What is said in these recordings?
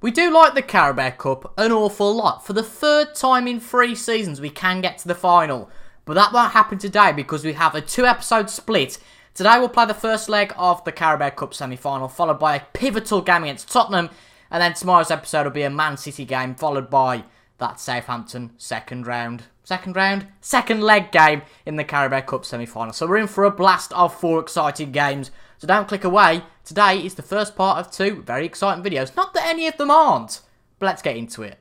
We do like the Carabao Cup an awful lot. For the third time in 3 seasons, we can get to the final. But that won't happen today because we have a 2-episode split. Today we'll play the first leg of the Carabao Cup semi-final, followed by a pivotal game against Tottenham. And then tomorrow's episode will be a Man City game, followed by that Southampton second leg game in the Carabao Cup semi-final. So we're in for a blast of 4 exciting games. So don't click away. Today is the first part of 2 very exciting videos. Not that any of them aren't, but let's get into it.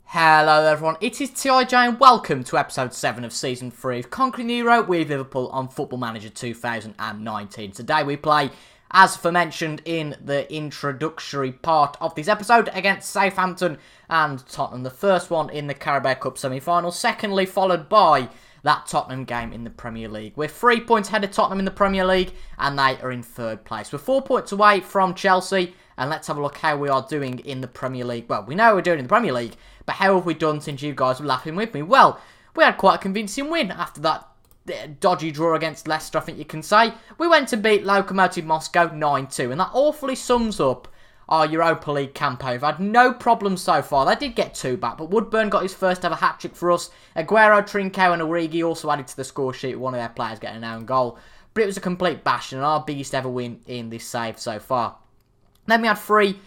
Hello everyone, it is TIJ and welcome to episode 7 of season 3 of Conquering the Euro with Liverpool on Football Manager 2019. Today we play, as aforementioned in the introductory part of this episode, against Southampton and Tottenham. The first one in the Carabao Cup semi-final, secondly followed by that Tottenham game in the Premier League. We're 3 points ahead of Tottenham in the Premier League, and they are in 3rd place. We're 4 points away from Chelsea, and let's have a look how we are doing in the Premier League. Well, we know how we're doing in the Premier League, but how have we done since you guys were laughing with me? Well, we had quite a convincing win after that dodgy draw against Leicester, I think you can say. We went to beat Lokomotiv Moscow 9-2, and that awfully sums up our Europa League campaign. We've had no problems so far. They did get 2 back, but Woodburn got his first ever hat-trick for us. Aguero, Trincao and Origi also added to the score sheet, one of their players getting an own goal. But it was a complete bash and our biggest ever win in this save so far. Then we had 3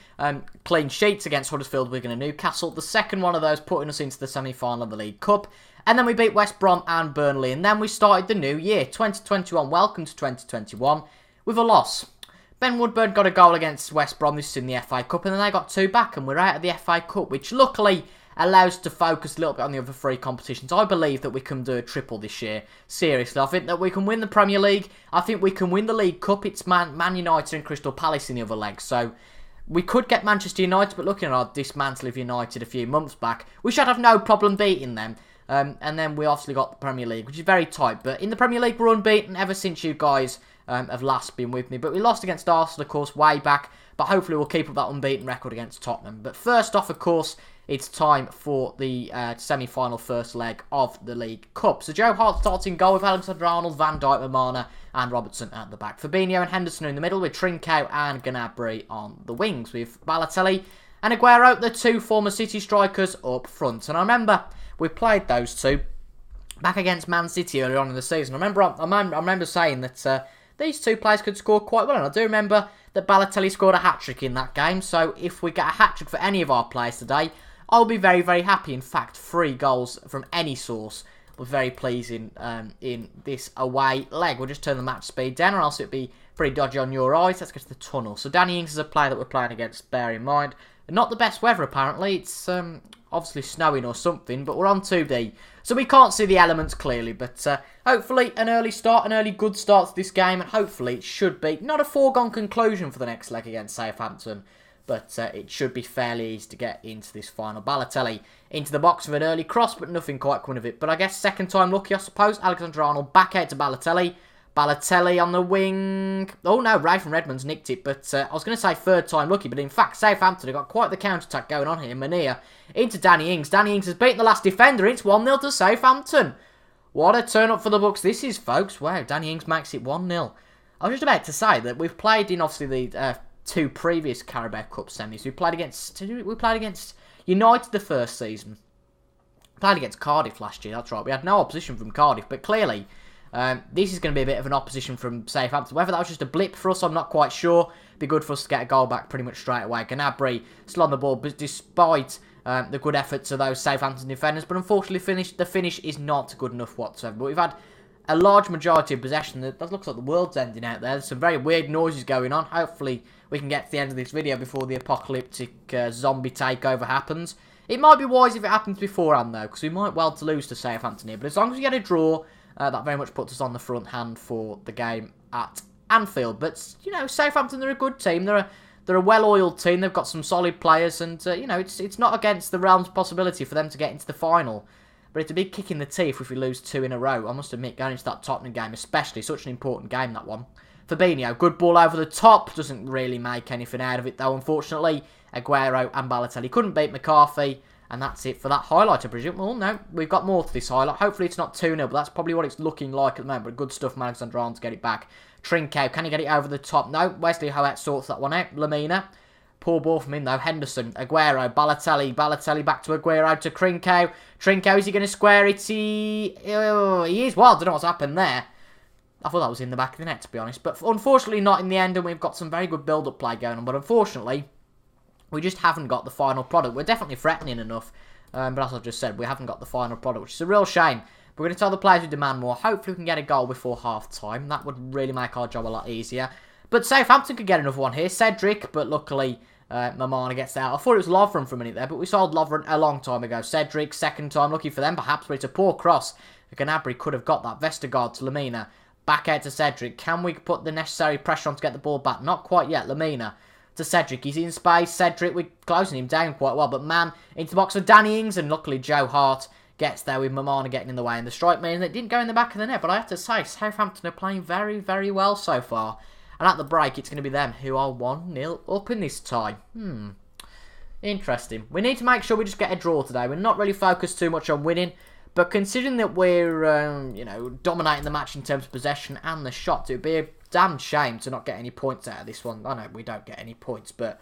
clean sheets against Huddersfield, Wigan and Newcastle. The second one of those putting us into the semi-final of the League Cup. And then we beat West Brom and Burnley. And then we started the new year, 2021. Welcome to 2021 with a loss. Ben Woodburn got a goal against West Brom, this is in the FA Cup, and then they got 2 back, and we're out of the FA Cup, which luckily allows us to focus a little bit on the other 3 competitions. I believe that we can do a triple this year. Seriously, I think that we can win the Premier League. I think we can win the League Cup. It's Man United and Crystal Palace in the other leg, so we could get Manchester United, but looking at our dismantle of United a few months back, we should have no problem beating them. And then we obviously got the Premier League, which is very tight, but in the Premier League we're unbeaten ever since you guys have last been with me. But we lost against Arsenal, of course, way back. But hopefully we'll keep up that unbeaten record against Tottenham. But first off, of course, it's time for the semi-final first leg of the League Cup. So Joe Hart starts in goal with Alexander-Arnold, Van Dijk, Mamana and Robertson at the back. Fabinho and Henderson in the middle with Trincao and Gnabry on the wings. With Balotelli and Aguero, the 2 former City strikers up front. And I remember we played those 2 back against Man City earlier on in the season. I remember saying that these 2 players could score quite well, and I do remember that Balotelli scored a hat-trick in that game, so if we get a hat-trick for any of our players today, I'll be very, very happy. In fact, 3 goals from any source were very pleasing in this away leg. We'll just turn the match speed down, or else it'll be pretty dodgy on your eyes. Let's get to the tunnel. So Danny Ings is a player that we're playing against, bear in mind. Not the best weather, apparently. It's obviously snowing or something, but we're on 2D, so we can't see the elements clearly. But hopefully an early good start to this game, and hopefully it should be not a foregone conclusion for the next leg against Southampton, but it should be fairly easy to get into this final. Balotelli into the box with an early cross, but nothing quite coming of it. But I guess second time lucky, I suppose. Alexander-Arnold back out to Balotelli. Balotelli on the wing. Oh no, Ray from Redmond's nicked it, but I was going to say third time lucky, but in fact Southampton have got quite the counter-attack going on here. Mania into Danny Ings. Danny Ings has beaten the last defender. It's 1-0 to Southampton. What a turn-up for the Bucks this is, folks. Wow, Danny Ings makes it 1-0. I was just about to say that we've played in, obviously, the 2 previous Carabao Cup semis. We played against United the first season. Played against Cardiff last year, that's right. We had no opposition from Cardiff, but clearly this is going to be a bit of an opposition from Southampton. Whether that was just a blip for us, I'm not quite sure. Be good for us to get a goal back pretty much straight away. Gnabry still on the ball, but despite the good efforts of those Southampton defenders, but unfortunately the finish is not good enough whatsoever. But we've had a large majority of possession. That looks like the world's ending out there. There's some very weird noises going on. Hopefully we can get to the end of this video before the apocalyptic zombie takeover happens. It might be wise if it happens beforehand though, because we might well to lose to Southampton here. But as long as we get a draw, that very much puts us on the front hand for the game at Anfield. But, you know, Southampton, they're a good team. They're a well-oiled team. They've got some solid players. And, you know, it's not against the realm's possibility for them to get into the final. But it's a big kick in the teeth if we lose 2 in a row. I must admit, going into that Tottenham game, especially, such an important game, that one. Fabinho, good ball over the top. Doesn't really make anything out of it, though, unfortunately. Aguero and Balotelli couldn't beat McCarthy. And that's it for that highlight, I presume. Well, no, we've got more to this highlight. Hopefully it's not 2-0, but that's probably what it's looking like at the moment. But good stuff from Alexander-Arnold to get it back. Trincao, can he get it over the top? No, Wesley Hoet sorts that one out. Lamina Poor ball from him though. Henderson, Aguero, Balotelli back to Aguero to Trinco. Trinco, is he going to square it? He is. Well, I don't know what's happened there. I thought that was in the back of the net, to be honest. But unfortunately not in the end, and we've got some very good build-up play going on. But unfortunately, we just haven't got the final product. We're definitely threatening enough. But as I just said, we haven't got the final product, which is a real shame. We're going to tell the players we demand more. Hopefully we can get a goal before half-time. That would really make our job a lot easier. But Southampton could get another one here. Cedric, but luckily Mamana gets out. I thought it was Lovren for a minute there, but we sold Lovren a long time ago. Cedric, second time. Lucky for them, perhaps, but it's a poor cross. Gnabry could have got that. Vestergaard to Lamina. Back out to Cedric. Can we put the necessary pressure on to get the ball back? Not quite yet. Lamina to Cedric. He's in space. Cedric, we're closing him down quite well. But man, into the box for Danny Ings. And luckily Joe Hart gets there with Mamana getting in the way. And the strike means it didn't go in the back of the net. But I have to say, Southampton are playing very, very well so far. And at the break, it's going to be them who are 1-0 up in this tie. Interesting. We need to make sure we just get a draw today. We're not really focused too much on winning. But considering that we're, dominating the match in terms of possession and the shots, it would be a damn shame to not get any points out of this one. I know we don't get any points, but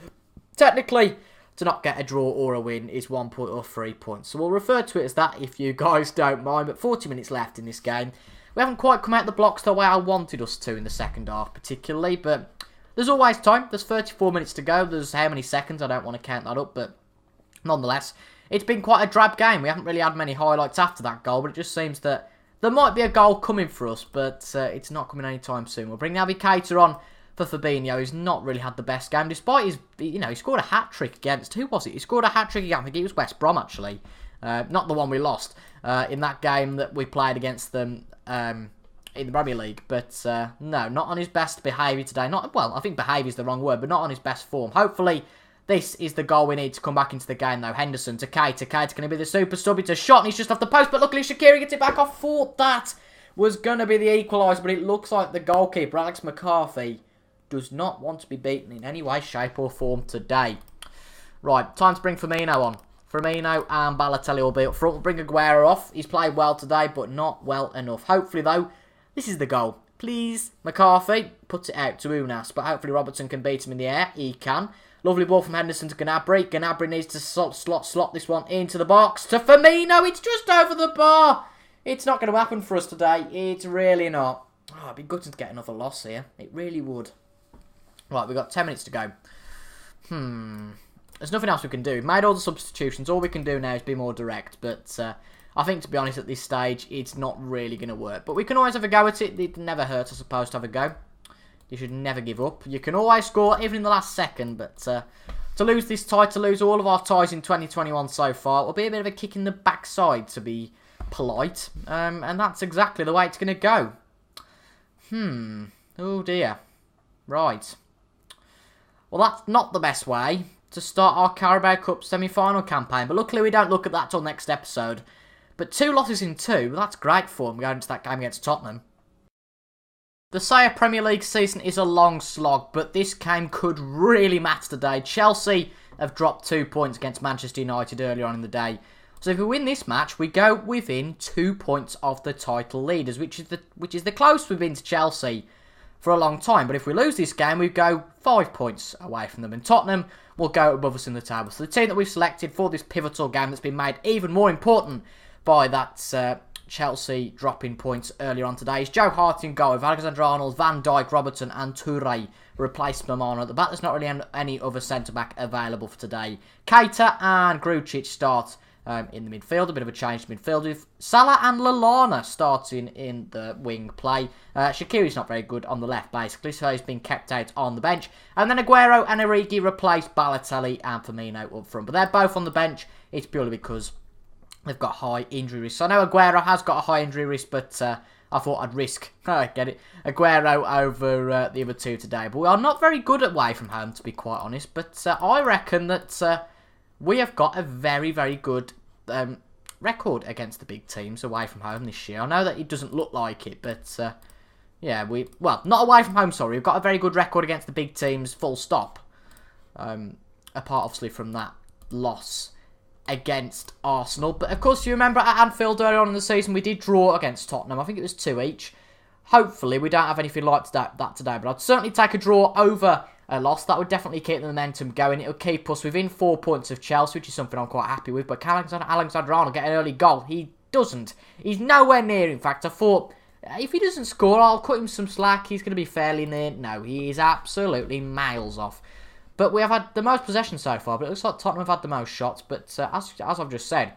technically, to not get a draw or a win is 1 point or 3 points. So we'll refer to it as that if you guys don't mind. But 40 minutes left in this game. We haven't quite come out the blocks the way I wanted us to in the second half, particularly. But there's always time. There's 34 minutes to go. There's how many seconds? I don't want to count that up, but nonetheless, it's been quite a drab game. We haven't really had many highlights after that goal, but it just seems that there might be a goal coming for us, but it's not coming anytime soon. We'll bring Naby Keita on for Fabinho. He's not really had the best game, despite his, he scored a hat-trick against, who was it? He scored a hat-trick again, I think it was West Brom, actually. Not the one we lost in that game that we played against them in the Premier League. But no, not on his best behaviour today. I think behaviour is the wrong word, but not on his best form. Hopefully, this is the goal we need to come back into the game, though. Henderson to Keita. Keita's going to be the super sub. It's a shot, and he's just off the post. But luckily, Shaqiri gets it back. I thought that was going to be the equaliser, but it looks like the goalkeeper, Alex McCarthy, does not want to be beaten in any way, shape, or form today. Right, time to bring Firmino on. Firmino and Balotelli will be up front. We'll bring Aguero off. He's played well today, but not well enough. Hopefully, though, this is the goal. Please, McCarthy, put it out to Unas, but hopefully Robertson can beat him in the air. He can. Lovely ball from Henderson to Gnabry. Gnabry needs to slot this one into the box. To Firmino, it's just over the bar. It's not going to happen for us today. It's really not. Oh, it'd be good to get another loss here. It really would. Right, we've got 10 minutes to go. There's nothing else we can do. We've made all the substitutions. All we can do now is be more direct. But I think, to be honest, at this stage, it's not really going to work. But we can always have a go at it. It never hurts, I suppose, to have a go. You should never give up. You can always score, even in the last second. But to lose this tie, to lose all of our ties in 2021 so far, will be a bit of a kick in the backside, to be polite. And that's exactly the way it's going to go. Oh, dear. Right. Well, that's not the best way to start our Carabao Cup semi-final campaign. But luckily, we don't look at that till next episode. But 2 losses in 2, well, that's great form going into that game against Tottenham. The Say a Premier League season is a long slog, but this game could really matter today. Chelsea have dropped 2 points against Manchester United earlier on in the day. So if we win this match, we go within 2 points of the title leaders, which is the closest we've been to Chelsea for a long time. But if we lose this game, we go 5 points away from them, and Tottenham will go above us in the table. So the team that we've selected for this pivotal game that's been made even more important by that Chelsea dropping points earlier on today is Joe Hart in goal with Alexander-Arnold, Van Dijk, Robertson and Toure replace Mamana at the back. There's not really any other centre-back available for today. Keita and Grujic start in the midfield. A bit of a change to midfield with Salah and Lallana starting in the wing play. Shaqiri's not very good on the left, basically, so he's been kept out on the bench. And then Aguero and Origi replace Balotelli and Firmino up front. But they're both on the bench. It's purely because they've got high injury risk. So I know Aguero has got a high injury risk, but I thought I'd risk, Aguero over the other two today. But we are not very good away from home, to be quite honest. But I reckon that we have got a very, very good record against the big teams away from home this year. I know that it doesn't look like it, but yeah, not away from home, sorry. We've got a very good record against the big teams, full stop. Apart, obviously, from that loss against Arsenal. But of course, you remember at Anfield earlier on in the season, we did draw against Tottenham. I think it was 2 each. Hopefully, we don't have anything like that today. But I'd certainly take a draw over loss, that would definitely keep the momentum going. It would keep us within 4 points of Chelsea, which is something I'm quite happy with. But can Alexander-Arnold get an early goal? He doesn't. He's nowhere near, in fact. I thought, if he doesn't score, I'll cut him some slack. He's going to be fairly near. No, he is absolutely miles off. But we have had the most possession so far, but it looks like Tottenham have had the most shots. But as I've just said,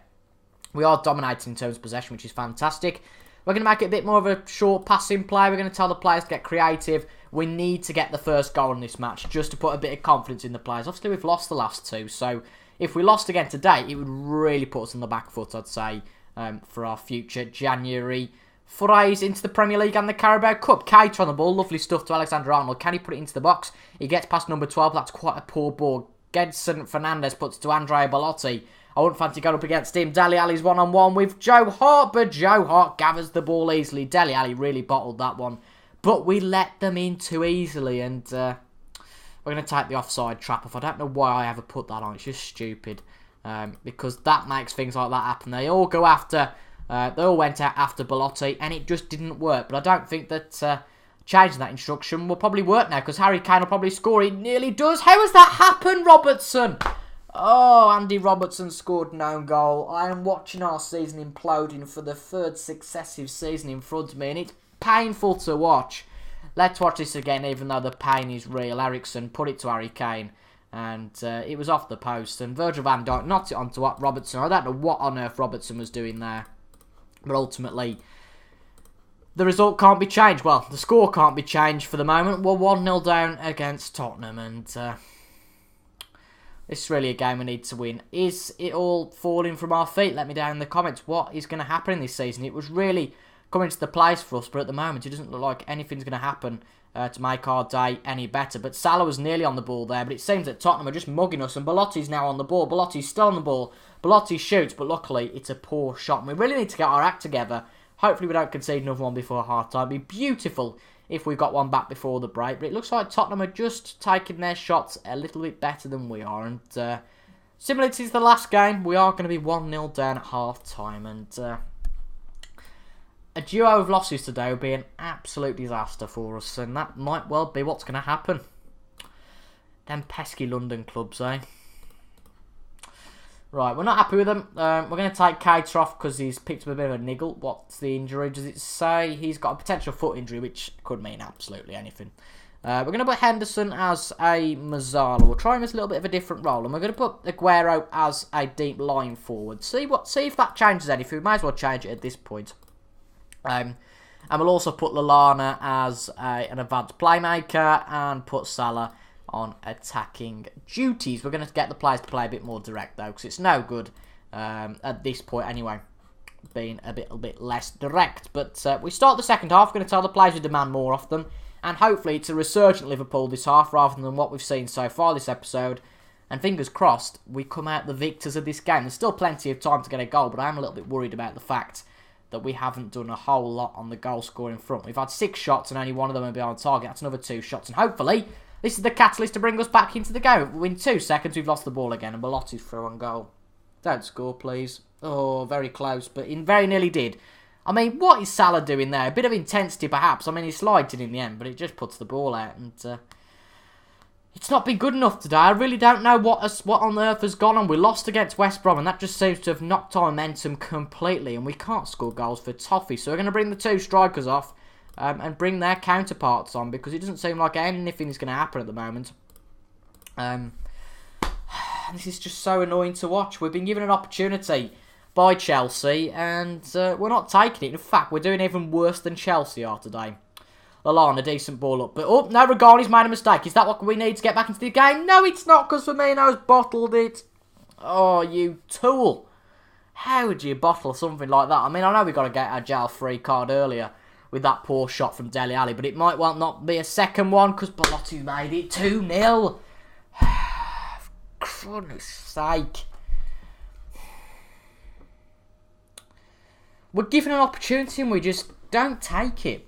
we are dominating in terms of possession, which is fantastic. We're going to make it a bit more of a short passing play. We're going to tell the players to get creative. We need to get the first goal in this match just to put a bit of confidence in the players. Obviously, we've lost the last two, so if we lost again today, it would really put us on the back foot, I'd say, for our future January forays into the Premier League and the Carabao Cup. Keita on the ball, lovely stuff to Alexander-Arnold. Can he put it into the box? He gets past number 12, that's quite a poor ball. Gedson Fernandes puts it to Andrea Belotti. I wouldn't fancy going up against him. Dele Alli's one-on-one with Joe Hart, but Joe Hart gathers the ball easily. Dele Alli really bottled that one. But we let them in too easily, and we're going to take the offside trap off. I don't know why I ever put that on. It's just stupid, because that makes things like that happen. They all go after, they all went out after Belotti, and it just didn't work. But I don't think that changing that instruction will probably work now, because Harry Kane will probably score. He nearly does. How has that happened, Robertson? Oh, Andy Robertson scored no goal. I am watching our season imploding for the third successive season in front of me, and it's painful to watch. Let's watch this again, even though the pain is real. Ericsson put it to Harry Kane, and it was off the post. And Virgil van Dijk knocked it onto Robertson. I don't know what on earth Robertson was doing there, but ultimately, the result can't be changed. Well, the score can't be changed for the moment. We're 1-0 down against Tottenham, and this is really a game we need to win. Is it all falling from our feet? Let me down in the comments. What is going to happen in this season? It was really coming to the place for us, but at the moment it doesn't look like anything's going to happen to make our day any better. But Salah was nearly on the ball there, but it seems that Tottenham are just mugging us, and Belotti's now on the ball. Belotti's still on the ball. Belotti shoots, but luckily it's a poor shot. And we really need to get our act together. Hopefully we don't concede another one before half-time. It'd be beautiful if we got one back before the break. But it looks like Tottenham are just taking their shots a little bit better than we are. And similar to the last game, we are going to be 1-0 down at half-time. And a duo of losses today would be an absolute disaster for us. And that might well be what's going to happen. Them pesky London clubs, eh? Right, we're not happy with them. We're going to take Keita off because he's picked up a bit of a niggle. What's the injury? Does it say he's got a potential foot injury, which could mean absolutely anything. We're going to put Henderson as a Mazzala. We'll try him as a little bit of a different role. And we're going to put Aguero as a deep line forward. See if that changes anything. We might as well change it at this point. And we'll also put Lallana as an advanced playmaker and put Salah on attacking duties. We're going to get the players to play a bit more direct though, because it's no good at this point anyway, being a little bit less direct. But we start the second half. We're going to tell the players to demand more off them, and hopefully it's a resurgent Liverpool this half rather than what we've seen so far this episode. And fingers crossed we come out the victors of this game. There's still plenty of time to get a goal, but I am a little bit worried about the fact that we haven't done a whole lot on the goal scoring front. We've had 6 shots and only one of them will be on target. That's another 2 shots, and hopefully this is the catalyst to bring us back into the game. In 2 seconds, we've lost the ball again, and Belotti's through on goal. Don't score, please. Oh, very close, but he very nearly did. I mean, what is Salah doing there? A bit of intensity, perhaps. I mean, he slides it in the end, but it just puts the ball out, and it's not been good enough today. I really don't know what on earth has gone on. We lost against West Brom, and that just seems to have knocked our momentum completely, and we can't score goals for toffee. So we're going to bring the 2 strikers off. And bring their counterparts on, because it doesn't seem like anything's going to happen at the moment. This is just so annoying to watch. We've been given an opportunity by Chelsea, and we're not taking it. In fact, we're doing even worse than Chelsea are today. Lallana, decent ball up. But, oh, no, Regali's made a mistake. Is that what we need to get back into the game? No, it's not, because Firmino's bottled it. Oh, you tool. How would you bottle something like that? I mean, I know we got to get our jail free card earlier with that poor shot from Dele Alli, but it might well not be a second one because Belotti made it 2-0. For goodness sake. We're given an opportunity and we just don't take it.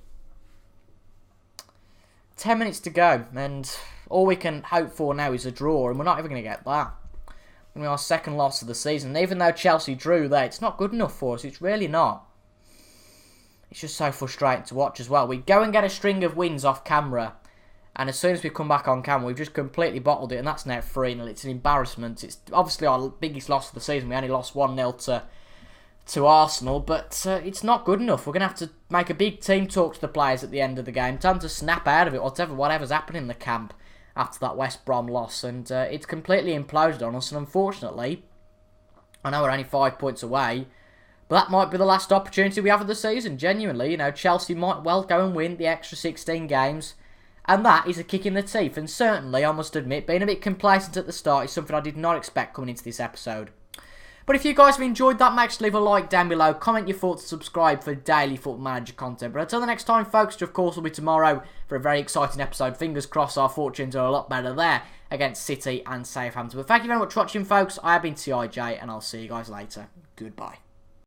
10 minutes to go, and all we can hope for now is a draw, and we're not even going to get that. It's our second loss of the season. And even though Chelsea drew there, it's not good enough for us. It's really not. It's just so frustrating to watch as well. We go and get a string of wins off camera, And as soon as we come back on camera, we've just completely bottled it, and that's now 3-0. It's an embarrassment. It's obviously our biggest loss of the season. We only lost 1-0 to Arsenal, but it's not good enough. We're going to have to make a big team talk to the players at the end of the game. Time to snap out of it, whatever's happening in the camp after that West Brom loss. And it's completely imploded on us, and unfortunately, I know we're only 5 points away, but that might be the last opportunity we have of the season. Genuinely, you know, Chelsea might well go and win the extra 16 games. And that is a kick in the teeth. And certainly, I must admit, being a bit complacent at the start is something I did not expect coming into this episode. But if you guys have enjoyed that, make sure to leave a like down below, comment your thoughts, subscribe for daily Football Manager content. But until the next time, folks, which of course will be tomorrow for a very exciting episode. Fingers crossed our fortunes are a lot better there against City and Southampton. But thank you very much for watching, folks. I have been TIJ, and I'll see you guys later. Goodbye.